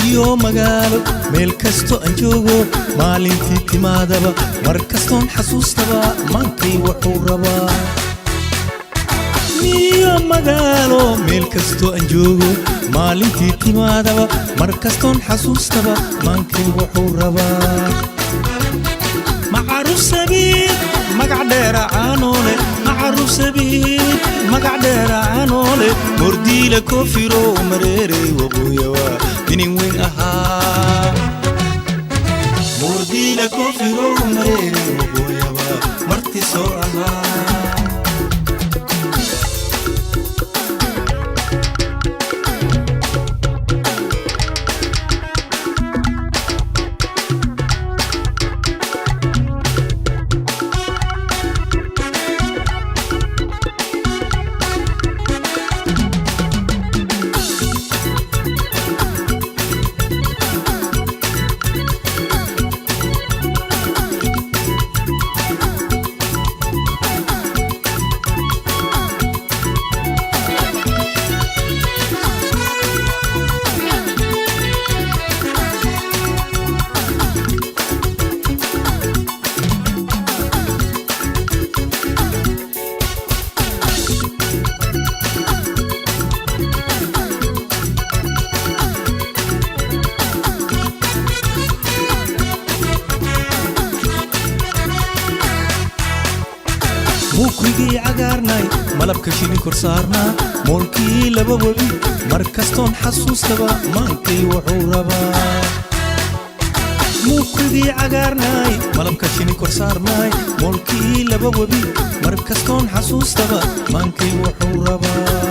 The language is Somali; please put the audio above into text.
iyo magaalo meel kasto aan joogo maalintii timaadaba mar kastoon xasuustaba maankay wuxuu rabaa iyo magaalo meel kasto aan joogo maalintii timaadaba mar kastoon xasuustaba maankay wuxuu rabaa macruuf sabiib magac dheer aanole macruuf sabiib magac dheer aanole mordila kofiro mareere waqooyawa dinin weyn ahaa mordila kofiro mareere waqooyawa marti soo ahaa موكري عقارناي ملبك شيني كرسارنا مولكي لبابولي مركزتون حسوس تبا مانكي وحوربا موكري عقارناي ملبك شيني كرسارناي مولكي لبابولي مركزتون حسوس تبا مانكي وحوربا